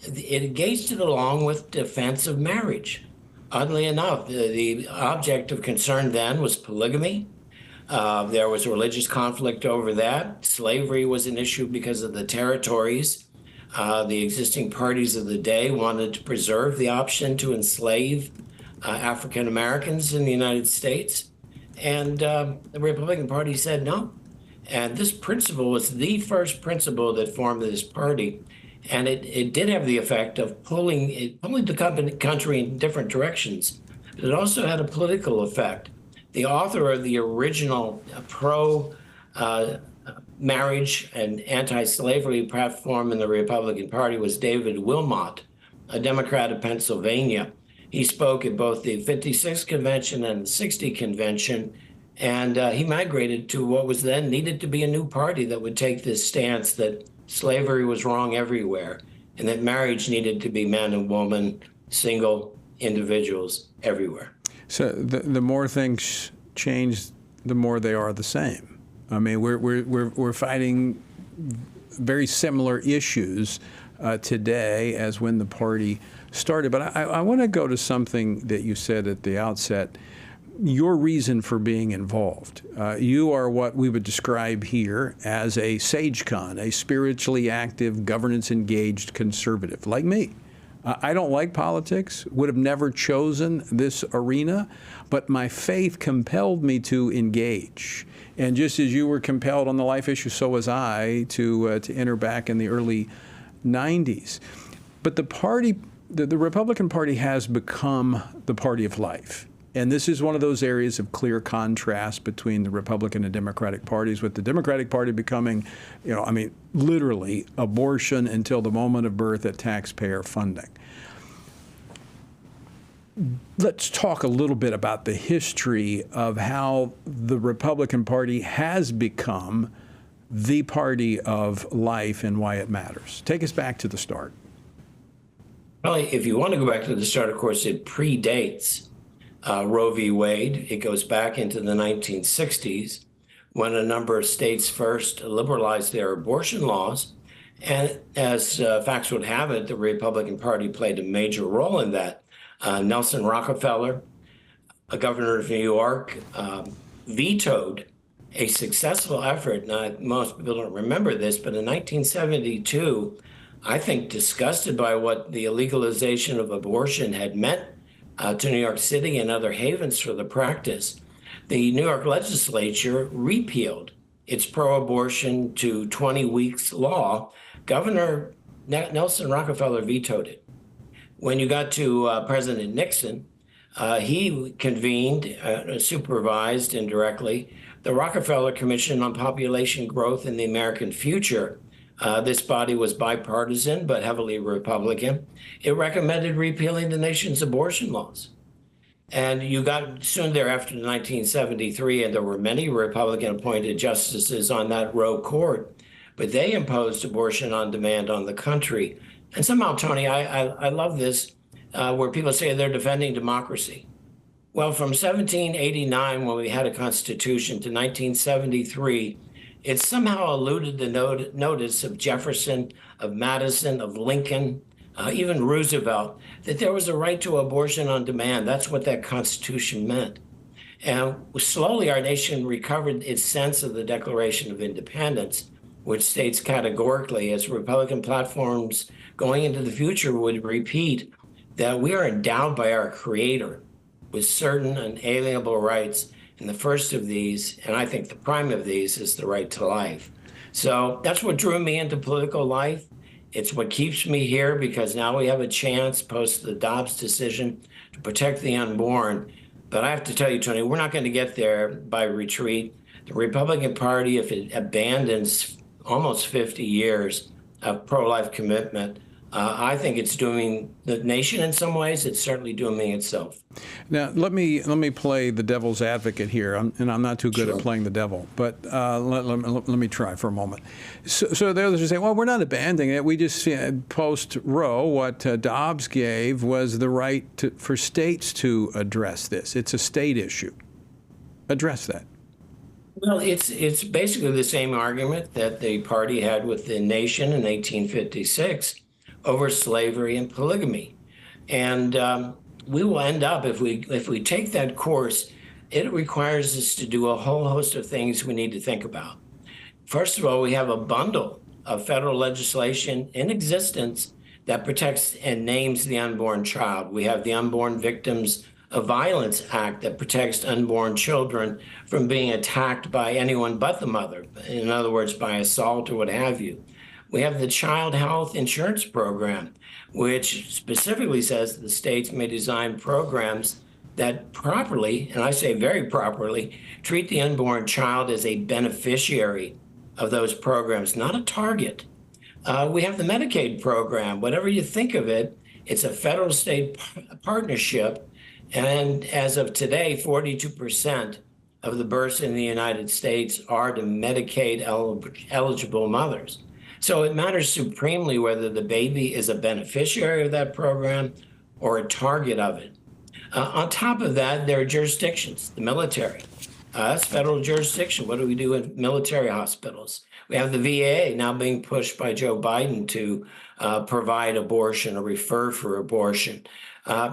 it engaged it along with defense of marriage. Oddly enough, the object of concern then was polygamy. There was religious conflict over that. Slavery was an issue because of the territories. The existing parties of the day wanted to preserve the option to enslave African Americans in the United States. And the Republican Party said no. And this principle was the first principle that formed this party. And it did have the effect of pulling the country in different directions. But it also had a political effect. The author of the original pro-marriage and anti-slavery platform in the Republican Party was David Wilmot, a Democrat of Pennsylvania. He spoke at both the 56th convention and the 60 convention, and he migrated to what was then needed to be a new party that would take this stance that slavery was wrong everywhere and that marriage needed to be man and woman, single individuals everywhere. So the more things change, the more they are the same. I mean, we're fighting very similar issues today as when the party started. But I want to go to something that you said at the outset. Your reason for being involved. You are what we would describe here as a sage-con, a spiritually active, governance-engaged conservative, like me. I don't like politics, would have never chosen this arena, but my faith compelled me to engage. And just as you were compelled on the life issue, so was I to enter back in the early 90s. But the party, the Republican Party has become the party of life. And this is one of those areas of clear contrast between the Republican and Democratic parties, with the Democratic Party becoming, literally abortion until the moment of birth at taxpayer funding. Let's talk a little bit about the history of how the Republican Party has become the party of life and why it matters. Take us back to the start. Well, if you want to go back to the start, of course, it predates Roe v. Wade. It goes back into the 1960s when a number of states first liberalized their abortion laws. And as facts would have it, the Republican Party played a major role in that. Nelson Rockefeller, a governor of New York, vetoed a successful effort. Now, most people don't remember this, but in 1972, I think disgusted by what the illegalization of abortion had meant to New York City and other havens for the practice, the New York legislature repealed its pro-abortion to 20 weeks law. Governor Nelson Rockefeller vetoed it. When you got to President Nixon, he convened, supervised indirectly, the Rockefeller Commission on Population Growth and the American Future. This body was bipartisan but heavily Republican. It recommended repealing the nation's abortion laws. And you got soon thereafter to 1973, and there were many Republican-appointed justices on that Roe court, but they imposed abortion on demand on the country. And somehow, Tony, I love this, where people say they're defending democracy. Well, from 1789, when we had a constitution, to 1973, it somehow eluded the notice of Jefferson, of Madison, of Lincoln, even Roosevelt, that there was a right to abortion on demand. That's what that Constitution meant. And slowly our nation recovered its sense of the Declaration of Independence, which states categorically, as Republican platforms going into the future would repeat, that we are endowed by our Creator with certain unalienable rights. And the first of these, and I think the prime of these, is the right to life. So that's what drew me into political life. It's what keeps me here, because now we have a chance, post the Dobbs decision, to protect the unborn. But I have to tell you, Tony, we're not going to get there by retreat. The Republican Party, if it abandons almost 50 years of pro-life commitment, I think it's dooming the nation in some ways. It's certainly dooming itself. Now, let me play the devil's advocate here, and I'm not too good at playing the devil, but let me try for a moment. So the others are saying, well, we're not abandoning it. We just, post-Roe, what Dobbs gave was the right for states to address this. It's a state issue. Address that. Well, it's basically the same argument that the party had with the nation in 1856 over slavery and polygamy. And we will end up, if we take that course, it requires us to do a whole host of things we need to think about. First of all, we have a bundle of federal legislation in existence that protects and names the unborn child. We have the Unborn Victims of Violence Act that protects unborn children from being attacked by anyone but the mother, in other words, by assault or what have you. We have the Child Health Insurance Program, which specifically says that the states may design programs that properly, and I say very properly, treat the unborn child as a beneficiary of those programs, not a target. We have the Medicaid program. Whatever you think of it, it's a federal-state partnership. And as of today, 42% of the births in the United States are to Medicaid eligible mothers. So it matters supremely whether the baby is a beneficiary of that program or a target of it. On top of that, there are jurisdictions, the military. That's federal jurisdiction. What do we do in military hospitals? We have the VA now being pushed by Joe Biden to provide abortion or refer for abortion.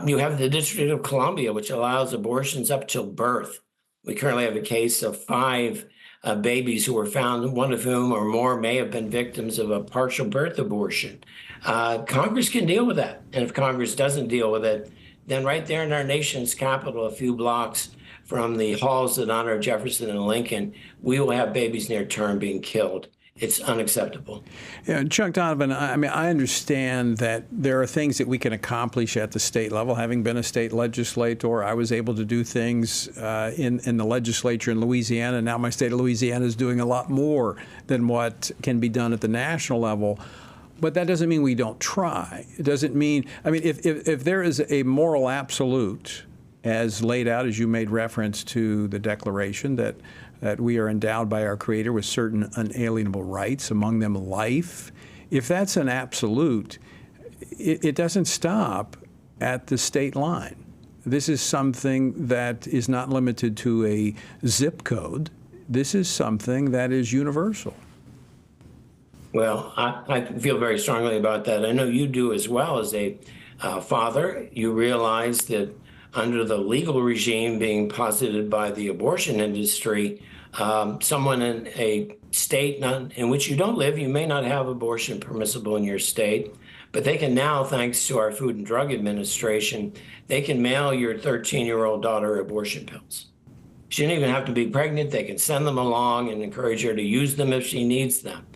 You have the District of Columbia, which allows abortions up till birth. We currently have a case of 5 babies who were found, one of whom or more may have been victims of a partial birth abortion. Congress can deal with that. And if Congress doesn't deal with it, then right there in our nation's capital, a few blocks from the halls that honor Jefferson and Lincoln, we will have babies near term being killed. It's unacceptable. Yeah, Chuck Donovan, I mean, I understand that there are things that we can accomplish at the state level. Having been a state legislator, I was able to do things in the legislature in Louisiana. Now my state of Louisiana is doing a lot more than what can be done at the national level. But that doesn't mean we don't try. It doesn't mean, I mean, if there is a moral absolute as laid out, as you made reference to the Declaration, that we are endowed by our Creator with certain unalienable rights, among them life. If that's an absolute, it doesn't stop at the state line. This is something that is not limited to a zip code. This is something that is universal. Well, I feel very strongly about that. I know you do as well as a father. You realize that under the legal regime being posited by the abortion industry, someone in a state in which you don't live, you may not have abortion permissible in your state, but they can now, thanks to our Food and Drug Administration, they can mail your 13-year-old daughter abortion pills. She didn't even have to be pregnant. They can send them along and encourage her to use them if she needs them.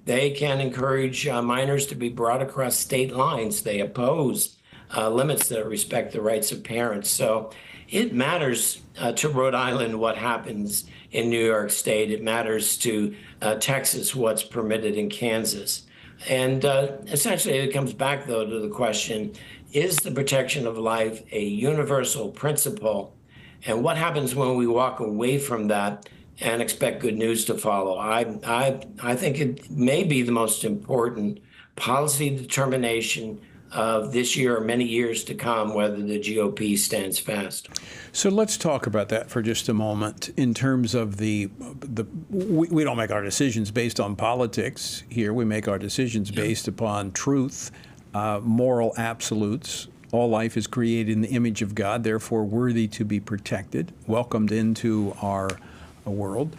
They can encourage minors to be brought across state lines. They oppose limits that respect the rights of parents. So it matters to Rhode Island what happens in New York State. It matters to Texas what's permitted in Kansas. And essentially it comes back, though, to the question, is the protection of life a universal principle? And what happens when we walk away from that and expect good news to follow? I think it may be the most important policy determination of this year or many years to come, whether the GOP stands fast. So let's talk about that for just a moment in terms of we don't make our decisions based on politics here. We make our decisions based upon truth, moral absolutes. All life is created in the image of God, therefore worthy to be protected, welcomed into our world.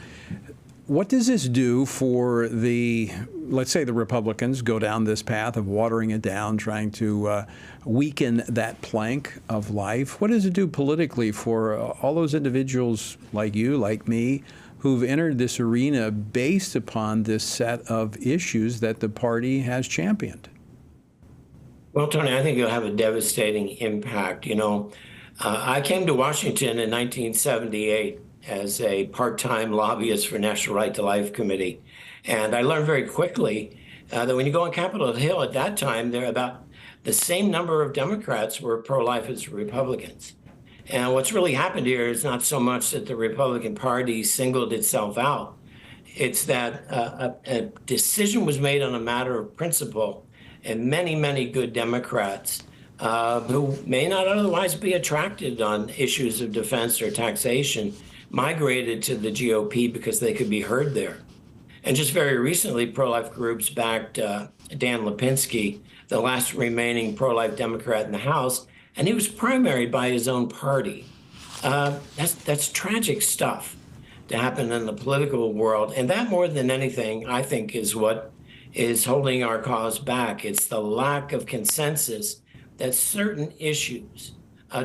What does this do for let's say the Republicans go down this path of watering it down, trying to weaken that plank of life? What does it do politically for all those individuals like you, like me, who've entered this arena based upon this set of issues that the party has championed? Well, Tony, I think it'll have a devastating impact. You know, I came to Washington in 1978 as a part-time lobbyist for National Right to Life Committee. And I learned very quickly that when you go on Capitol Hill at that time, there about the same number of Democrats were pro-life as Republicans. And what's really happened here is not so much that the Republican Party singled itself out. It's that a decision was made on a matter of principle, and many, many good Democrats who may not otherwise be attracted on issues of defense or taxation migrated to the GOP because they could be heard there. And just very recently, pro-life groups backed Dan Lipinski, the last remaining pro-life Democrat in the House, and he was primaried by his own party. That's tragic stuff to happen in the political world. And that, more than anything, I think is what is holding our cause back. It's the lack of consensus that certain issues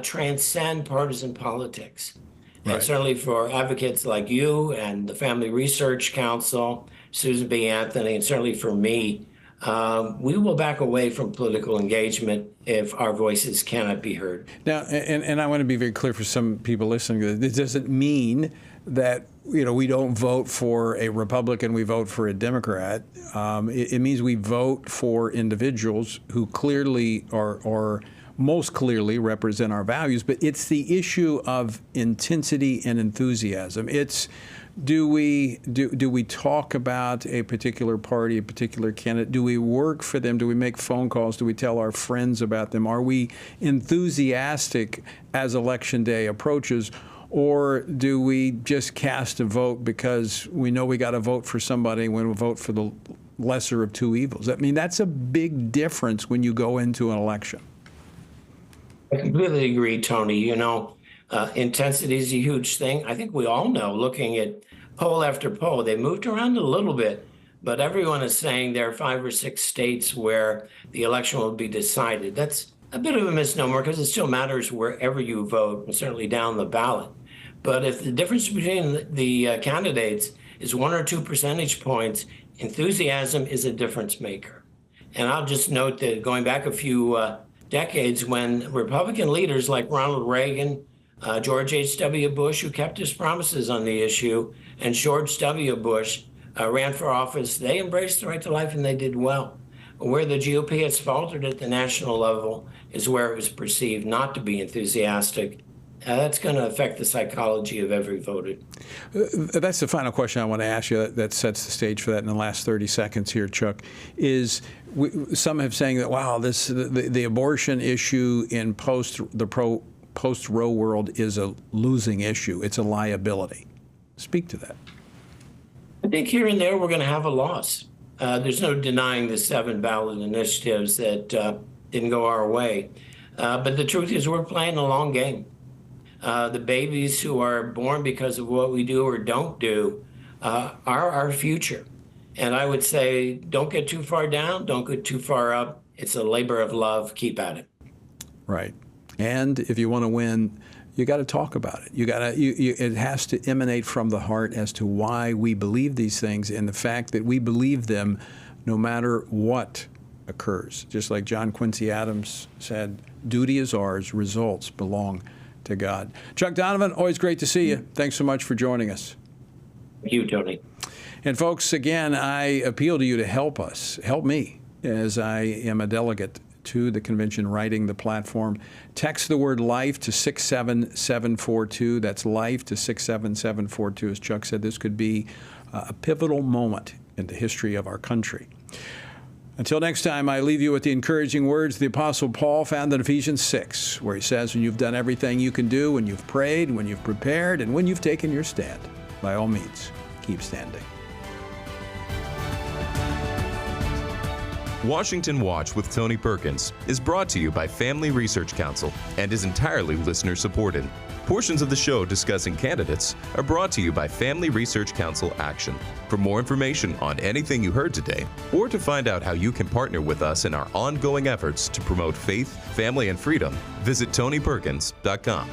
transcend partisan politics. Right. And certainly for advocates like you and the Family Research Council, Susan B. Anthony, and certainly for me, we will back away from political engagement if our voices cannot be heard. Now, and I want to be very clear for some people listening, this doesn't mean that we don't vote for a Republican, we vote for a Democrat. It means we vote for individuals who clearly or most clearly represent our values, but it's the issue of intensity and enthusiasm. It's do we talk about a particular party, a particular candidate? Do we work for them? Do we make phone calls? Do we tell our friends about them? Are we enthusiastic as Election Day approaches? Or do we just cast a vote because we know we got to vote for somebody when we vote for the lesser of two evils? I mean, that's a big difference when you go into an election. I completely agree, Tony. Intensity is a huge thing. I think we all know, looking at poll after poll, they moved around a little bit, but everyone is saying there are 5 or 6 states where the election will be decided. That's a bit of a misnomer because it still matters wherever you vote, and certainly down the ballot. But if the difference between the candidates is 1 or 2 percentage points, enthusiasm is a difference maker. And I'll just note that going back a few decades, when Republican leaders like Ronald Reagan, George H.W. Bush, who kept his promises on the issue, and George W. Bush ran for office, they embraced the right to life and they did well. Where the GOP has faltered at the national level is where it was perceived not to be enthusiastic. That's going to affect the psychology of every voter. That's the final question I want to ask you that sets the stage for that in the last 30 seconds here, Chuck, is some have saying that, wow, the abortion issue in post-Roe world is a losing issue. It's a liability. Speak to that. I think here and there we're going to have a loss. There's no denying the 7 ballot initiatives that didn't go our way. But the truth is we're playing a long game. The babies who are born because of what we do or don't do are our future. And I would say don't get too far down, don't get too far up. It's a labor of love. Keep at it. Right. And if you want to win, you got to talk about it. It has to emanate from the heart as to why we believe these things and the fact that we believe them no matter what occurs. Just like John Quincy Adams said, duty is ours, results belong to God. Chuck Donovan, always great to see you. Thanks so much for joining us. Thank you, Tony. And folks, again, I appeal to you to help us, help me, as I am a delegate to the convention writing the platform. Text the word LIFE to 67742. That's LIFE to 67742. As Chuck said, this could be a pivotal moment in the history of our country. Until next time, I leave you with the encouraging words the Apostle Paul found in Ephesians 6, where he says, when you've done everything you can do, when you've prayed, when you've prepared, and when you've taken your stand, by all means, keep standing. Washington Watch with Tony Perkins is brought to you by Family Research Council and is entirely listener-supported. Portions of the show discussing candidates are brought to you by Family Research Council Action. For more information on anything you heard today, or to find out how you can partner with us in our ongoing efforts to promote faith, family, and freedom, visit TonyPerkins.com.